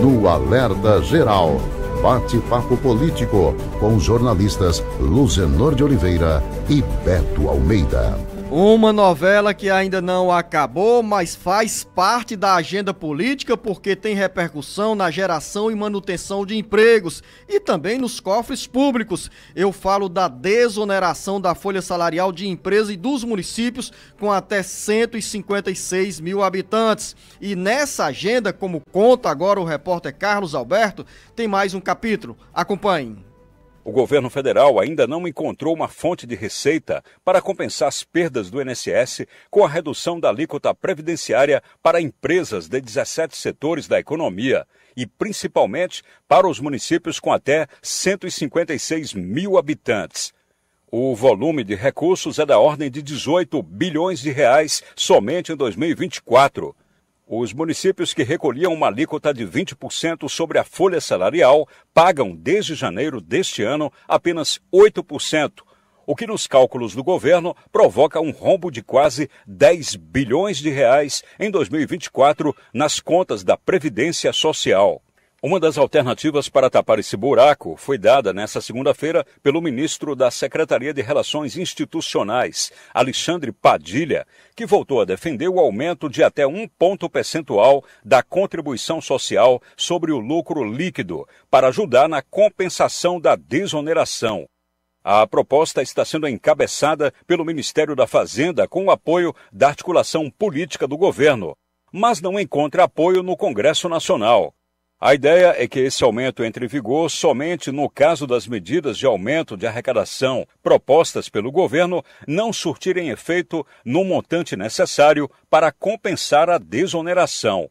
no Alerta Geral. Bate-papo político com os jornalistas Luzenor de Oliveira e Beto Almeida. Uma novela que ainda não acabou, mas faz parte da agenda política porque tem repercussão na geração e manutenção de empregos e também nos cofres públicos. Eu falo da desoneração da folha salarial de empresas e dos municípios com até 156 mil habitantes. E nessa agenda, como conta agora o repórter Carlos Alberto, tem mais um capítulo. Acompanhe. O governo federal ainda não encontrou uma fonte de receita para compensar as perdas do INSS com a redução da alíquota previdenciária para empresas de 17 setores da economia e principalmente para os municípios com até 156 mil habitantes. O volume de recursos é da ordem de 18 bilhões de reais somente em 2024. Os municípios que recolhiam uma alíquota de 20% sobre a folha salarial pagam, desde janeiro deste ano, apenas 8%, o que nos cálculos do governo provoca um rombo de quase 10 bilhões de reais em 2024 nas contas da Previdência Social. Uma das alternativas para tapar esse buraco foi dada nesta segunda-feira pelo ministro da Secretaria de Relações Institucionais, Alexandre Padilha, que voltou a defender o aumento de até 1 ponto percentual da contribuição social sobre o lucro líquido para ajudar na compensação da desoneração. A proposta está sendo encabeçada pelo Ministério da Fazenda com o apoio da articulação política do governo, mas não encontra apoio no Congresso Nacional. A ideia é que esse aumento entre em vigor somente no caso das medidas de aumento de arrecadação propostas pelo governo não surtirem efeito no montante necessário para compensar a desoneração.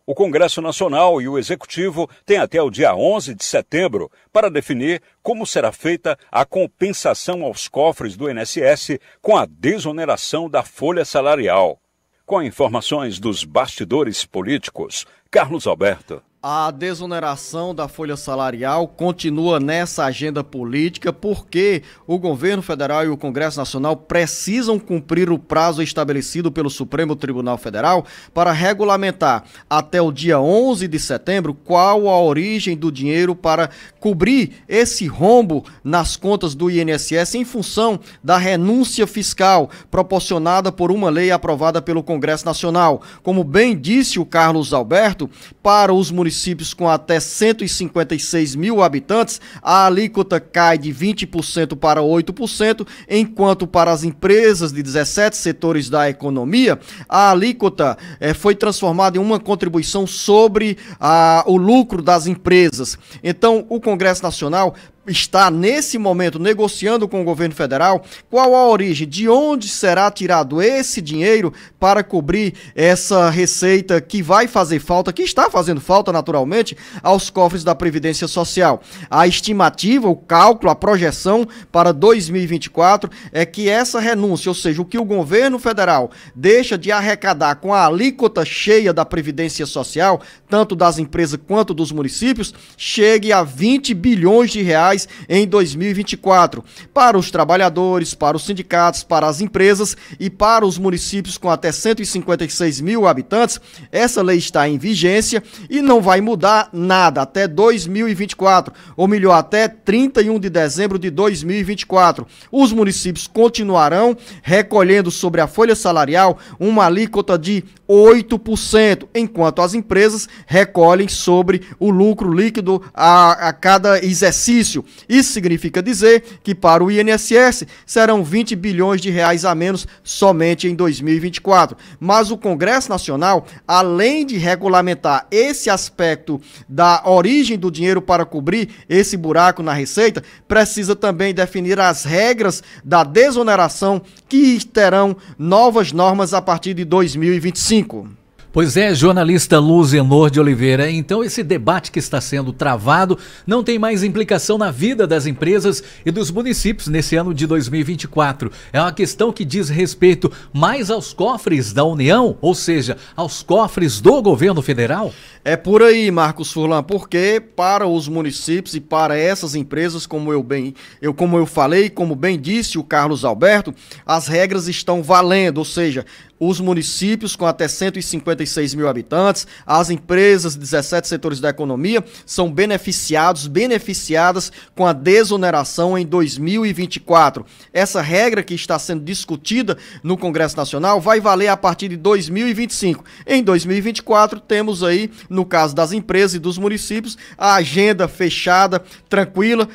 O Congresso Nacional e o Executivo têm até o dia 11 de setembro para definir como será feita a compensação aos cofres do INSS com a desoneração da folha salarial. Com informações dos bastidores políticos, Carlos Alberto. A desoneração da folha salarial continua nessa agenda política porque o governo federal e o Congresso Nacional precisam cumprir o prazo estabelecido pelo Supremo Tribunal Federal para regulamentar até o dia 11 de setembro qual a origem do dinheiro para cobrir esse rombo nas contas do INSS em função da renúncia fiscal proporcionada por uma lei aprovada pelo Congresso Nacional. Como bem disse o Carlos Alberto, para os municípios com até 156 mil habitantes, a alíquota cai de 20% para 8%, enquanto para as empresas de 17 setores da economia, a alíquota foi transformada em uma contribuição sobre o lucro das empresas. Então, o Congresso Nacional está, nesse momento, negociando com o governo federal qual a origem, de onde será tirado esse dinheiro para cobrir essa receita que vai fazer falta, que está fazendo falta naturalmente, aos cofres da Previdência Social. A estimativa, o cálculo, a projeção para 2024 é que essa renúncia, ou seja, o que o governo federal deixa de arrecadar com a alíquota cheia da Previdência Social, tanto das empresas quanto dos municípios, chegue a 20 bilhões de reais em 2024, para os trabalhadores, para os sindicatos, para as empresas e para os municípios com até 156 mil habitantes. Essa lei está em vigência e não vai mudar nada até 2024, ou melhor, até 31 de dezembro de 2024. Os municípios continuarão recolhendo sobre a folha salarial uma alíquota de 8%, enquanto as empresas recolhem sobre o lucro líquido a cada exercício. Isso significa dizer que para o INSS serão 20 bilhões de reais a menos somente em 2024. Mas o Congresso Nacional, além de regulamentar esse aspecto da origem do dinheiro para cobrir esse buraco na receita, precisa também definir as regras da desoneração que terão novas normas a partir de 2025. Pois é, jornalista Luzenor de Oliveira, então esse debate que está sendo travado não tem mais implicação na vida das empresas e dos municípios nesse ano de 2024. É uma questão que diz respeito mais aos cofres da União, ou seja, aos cofres do governo federal? É por aí, Marcos Furlan, porque para os municípios e para essas empresas, como eu falei, como bem disse o Carlos Alberto, as regras estão valendo, ou seja, os municípios com até 156 mil habitantes, as empresas, 17 setores da economia, são beneficiadas com a desoneração em 2024. Essa regra que está sendo discutida no Congresso Nacional vai valer a partir de 2025. Em 2024, temos aí, no caso das empresas e dos municípios, a agenda fechada, tranquila,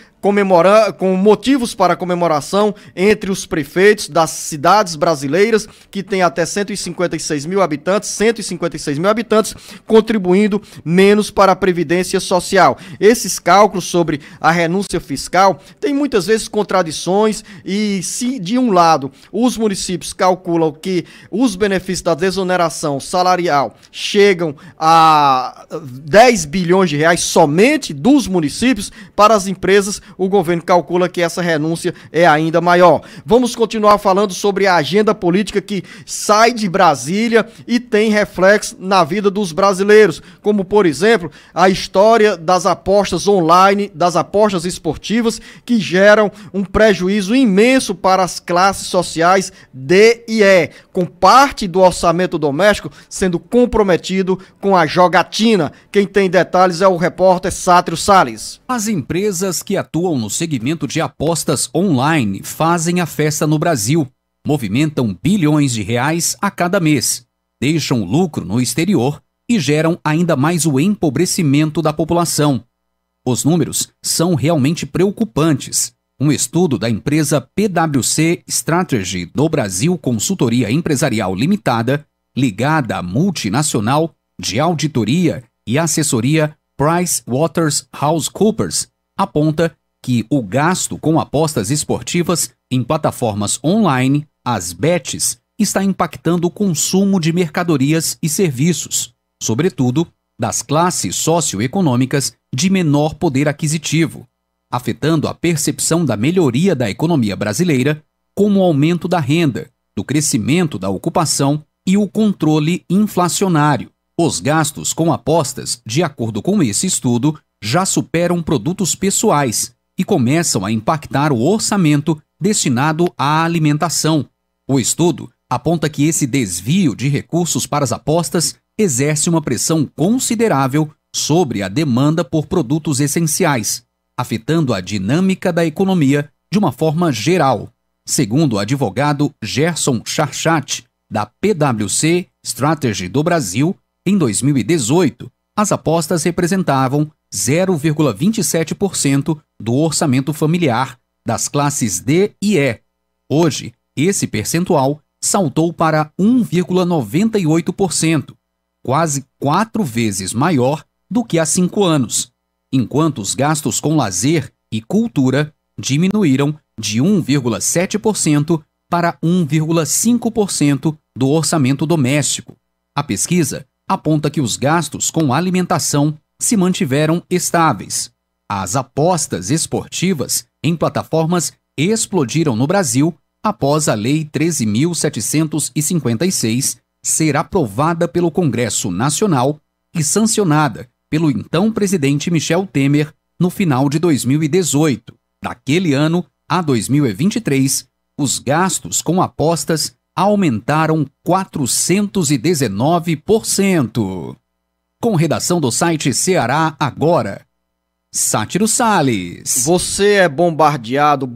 com motivos para comemoração entre os prefeitos das cidades brasileiras que têm até 156 mil habitantes, contribuindo menos para a Previdência Social. Esses cálculos sobre a renúncia fiscal têm muitas vezes contradições e se de um lado os municípios calculam que os benefícios da desoneração salarial chegam a 10 bilhões de reais somente dos municípios, para as empresas o governo calcula que essa renúncia é ainda maior. Vamos continuar falando sobre a agenda política que sai de Brasília e tem reflexo na vida dos brasileiros, como, por exemplo, a história das apostas online, das apostas esportivas, que geram um prejuízo imenso para as classes sociais D e E, com parte do orçamento doméstico sendo comprometido com a jogatina. Quem tem detalhes é o repórter Sátrio Salles. As empresas que atuam no segmento de apostas online fazem a festa no Brasil, movimentam bilhões de reais a cada mês, deixam lucro no exterior e geram ainda mais o empobrecimento da população. Os números são realmente preocupantes. Um estudo da empresa PwC Strategy do Brasil Consultoria Empresarial Limitada, ligada à multinacional de auditoria e assessoria PricewaterhouseCoopers, aponta que o gasto com apostas esportivas em plataformas online, as bets, está impactando o consumo de mercadorias e serviços, sobretudo das classes socioeconômicas de menor poder aquisitivo, afetando a percepção da melhoria da economia brasileira, como o aumento da renda, do crescimento da ocupação e o controle inflacionário. Os gastos com apostas, de acordo com esse estudo, já superam produtos pessoais e começam a impactar o orçamento destinado à alimentação. O estudo aponta que esse desvio de recursos para as apostas exerce uma pressão considerável sobre a demanda por produtos essenciais, afetando a dinâmica da economia de uma forma geral. Segundo o advogado Gerson Charchat, da PwC Strategy do Brasil, em 2018, as apostas representavam 0,27% do orçamento familiar das classes D e E. Hoje, esse percentual saltou para 1,98%, quase 4 vezes maior do que há 5 anos, enquanto os gastos com lazer e cultura diminuíram de 1,7% para 1,5% do orçamento doméstico. A pesquisa aponta que os gastos com alimentação se mantiveram estáveis. As apostas esportivas em plataformas explodiram no Brasil após a Lei 13.756 ser aprovada pelo Congresso Nacional e sancionada pelo então presidente Michel Temer no final de 2018. Daquele ano a 2023, os gastos com apostas aumentaram 419%. Com redação do site Ceará Agora, Sátiro Salles. Você é bombardeada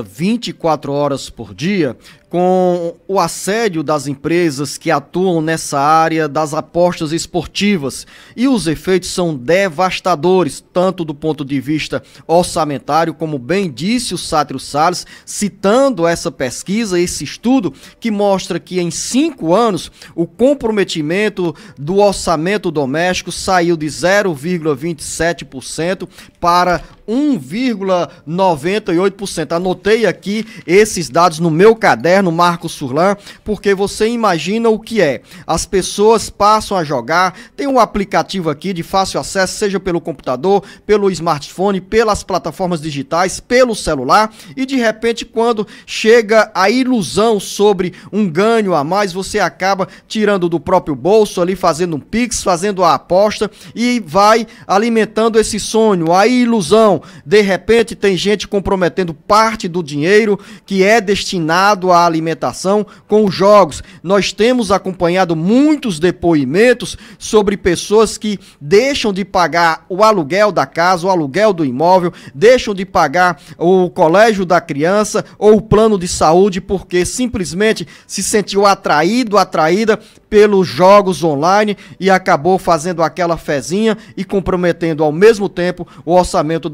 24 horas por dia com o assédio das empresas que atuam nessa área das apostas esportivas, e os efeitos são devastadores, tanto do ponto de vista orçamentário, como bem disse o Sátiro Salles, citando essa pesquisa, esse estudo, que mostra que em 5 anos o comprometimento do orçamento doméstico saiu de 0,27% para 1,98%. Anotei aqui esses dados no meu caderno, Marcos Furlan, porque você imagina o que é. As pessoas passam a jogar, tem um aplicativo aqui de fácil acesso, seja pelo computador, pelo smartphone, pelas plataformas digitais, pelo celular, e de repente quando chega a ilusão sobre um ganho a mais, você acaba tirando do próprio bolso ali, fazendo um Pix, fazendo a aposta e vai alimentando esse sonho, a ilusão. De repente tem gente comprometendo parte do dinheiro que é destinado à alimentação com os jogos. Nós temos acompanhado muitos depoimentos sobre pessoas que deixam de pagar o aluguel da casa, o aluguel do imóvel, deixam de pagar o colégio da criança ou o plano de saúde porque simplesmente se sentiu atraída pelos jogos online e acabou fazendo aquela fezinha e comprometendo ao mesmo tempo o orçamento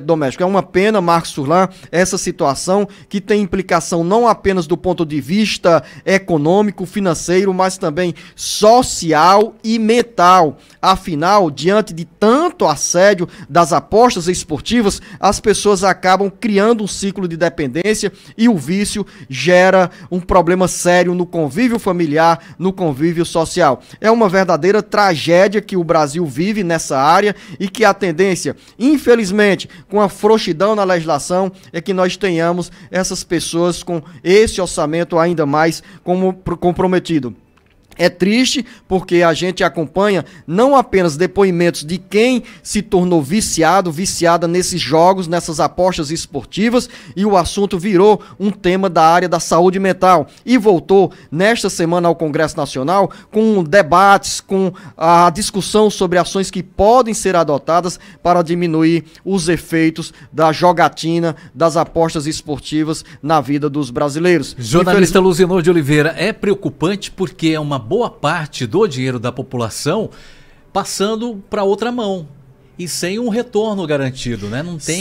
doméstico. É uma pena, Marcos Furlan, essa situação que tem implicação não apenas do ponto de vista econômico, financeiro, mas também social e mental. Afinal, diante de tanto assédio das apostas esportivas, as pessoas acabam criando um ciclo de dependência e o vício gera um problema sério no convívio familiar, no convívio social. É uma verdadeira tragédia que o Brasil vive nessa área e que a tendência, infelizmente, com a frouxidão na legislação, é que nós tenhamos essas pessoas com esse orçamento ainda mais comprometido. É triste porque a gente acompanha não apenas depoimentos de quem se tornou viciada nesses jogos, nessas apostas esportivas, e o assunto virou um tema da área da saúde mental e voltou nesta semana ao Congresso Nacional com debates, com a discussão sobre ações que podem ser adotadas para diminuir os efeitos da jogatina, das apostas esportivas na vida dos brasileiros. Jornalista Luzenor de Oliveira, é preocupante porque é uma boa parte do dinheiro da população passando para outra mão e sem um retorno garantido, né? Não tem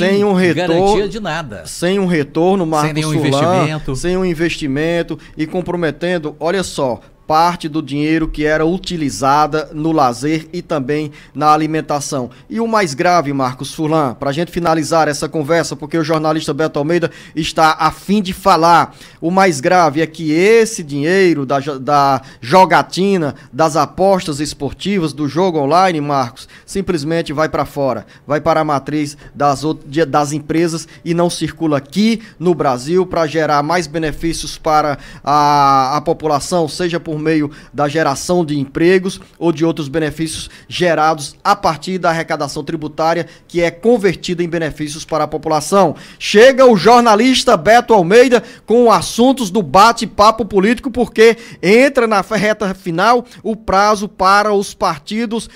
garantia de nada. Sem um retorno, Marcos sem nenhum Furlan, investimento. Sem um investimento e comprometendo, olha só, parte do dinheiro que era utilizada no lazer e também na alimentação. E o mais grave, Marcos Furlan, para a gente finalizar essa conversa, porque o jornalista Beto Almeida está a fim de falar, o mais grave é que esse dinheiro da jogatina, das apostas esportivas, do jogo online, Marcos, simplesmente vai para fora, vai para a matriz das empresas e não circula aqui no Brasil para gerar mais benefícios para a população, seja por meio da geração de empregos ou de outros benefícios gerados a partir da arrecadação tributária que é convertida em benefícios para a população. Chega o jornalista Beto Almeida com assuntos do bate-papo político, porque entra na reta final o prazo para os partidos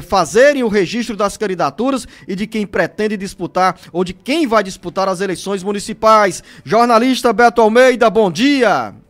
fazerem o registro das candidaturas e de quem pretende disputar ou de quem vai disputar as eleições municipais. Jornalista Beto Almeida, bom dia!